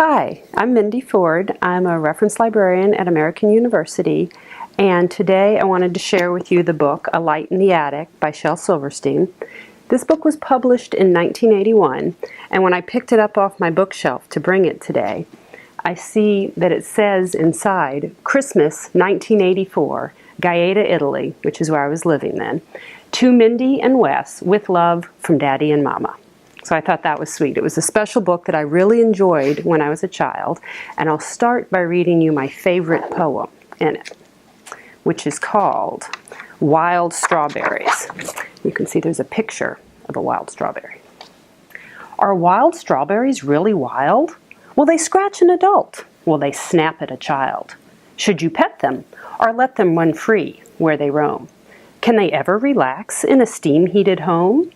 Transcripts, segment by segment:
Hi, I'm Mindy Ford. I'm a reference librarian at American University, and today I wanted to share with you the book A Light in the Attic by Shel Silverstein. This book was published in 1981, and when I picked it up off my bookshelf to bring it today, I see that it says inside, Christmas 1984, Gaeta, Italy, which is where I was living then, to Mindy and Wes, with love from Daddy and Mama. So I thought that was sweet. It was a special book that I really enjoyed when I was a child, and I'll start by reading you my favorite poem in it, which is called Wild Strawberries. You can see there's a picture of a wild strawberry. Are wild strawberries really wild? Will they scratch an adult? Will they snap at a child? Should you pet them or let them run free where they roam? Can they ever relax in a steam-heated home?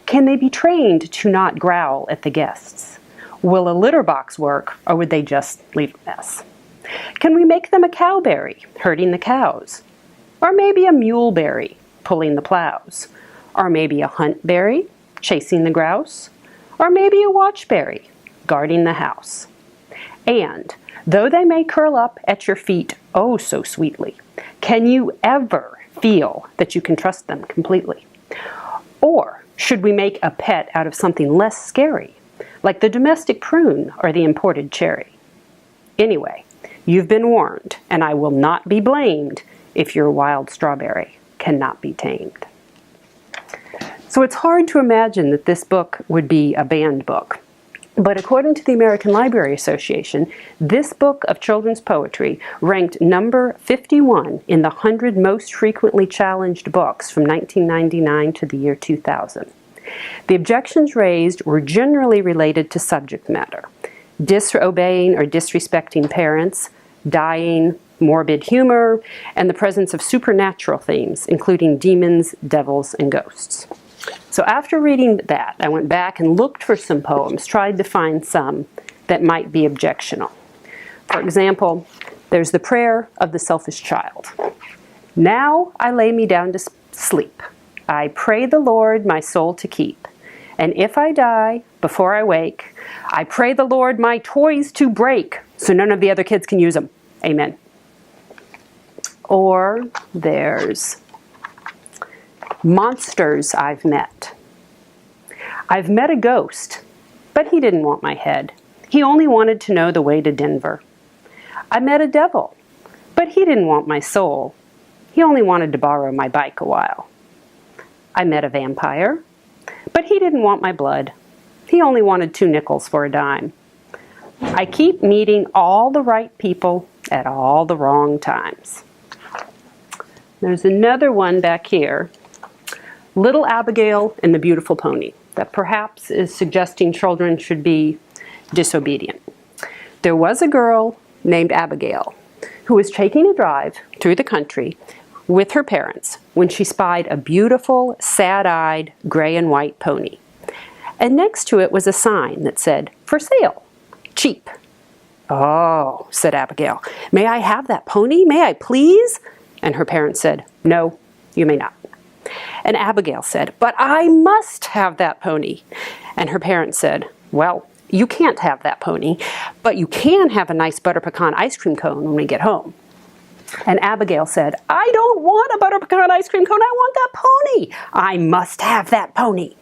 Can they be trained to not growl at the guests? Will a litter box work, or would they just leave a mess? Can we make them a cowberry, herding the cows? Or maybe a muleberry, pulling the plows? Or maybe a huntberry, chasing the grouse? Or maybe a watchberry, guarding the house? And, though they may curl up at your feet oh so sweetly, can you ever feel that you can trust them completely? Or should we make a pet out of something less scary, like the domestic prune or the imported cherry? Anyway, you've been warned, and I will not be blamed if your wild strawberry cannot be tamed. So it's hard to imagine that this book would be a banned book. But according to the American Library Association, this book of children's poetry ranked number 51 in the 100 most frequently challenged books from 1999 to the year 2000. The objections raised were generally related to subject matter: disobeying or disrespecting parents, dying, morbid humor, and the presence of supernatural themes, including demons, devils, and ghosts. So after reading that, I went back and looked for some poems, tried to find some that might be objectional. For example, there's the prayer of the selfish child. Now I lay me down to sleep. I pray the Lord my soul to keep. And if I die before I wake, I pray the Lord my toys to break so none of the other kids can use them. Amen. Or there's monsters I've met. I've met a ghost, but he didn't want my head. He only wanted to know the way to Denver. I met a devil, but he didn't want my soul. He only wanted to borrow my bike a while. I met a vampire, but he didn't want my blood. He only wanted 2 nickels for a dime. I keep meeting all the right people at all the wrong times. There's another one back here. Little Abigail and the Beautiful Pony, that perhaps is suggesting children should be disobedient. There was a girl named Abigail who was taking a drive through the country with her parents when she spied a beautiful, sad-eyed, gray and white pony. And next to it was a sign that said, "For sale, cheap." "Oh," said Abigail, "may I have that pony? May I please?" And her parents said, "No, you may not." And Abigail said, "But I must have that pony." And her parents said, "Well, you can't have that pony, but you can have a nice butter pecan ice cream cone when we get home." And Abigail said, "I don't want a butter pecan ice cream cone, I want that pony. I must have that pony."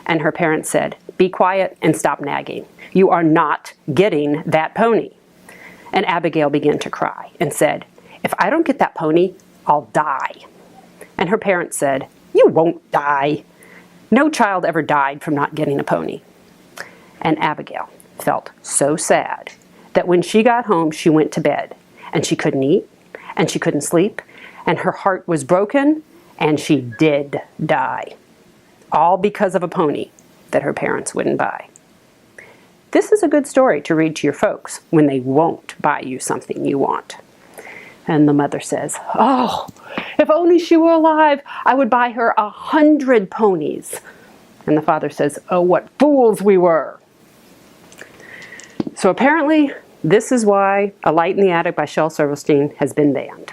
And her parents said, "Be quiet and stop nagging. You are not getting that pony." And Abigail began to cry and said, "If I don't get that pony, I'll die." And her parents said, "You won't die. No child ever died from not getting a pony." And Abigail felt so sad that when she got home, she went to bed, and she couldn't eat, and she couldn't sleep, and her heart was broken, and she did die. All because of a pony that her parents wouldn't buy. This is a good story to read to your folks when they won't buy you something you want. And the mother says, "Oh, if only she were alive, I would buy her 100 ponies." And the father says, "Oh, what fools we were." So apparently, this is why A Light in the Attic by Shel Silverstein has been banned.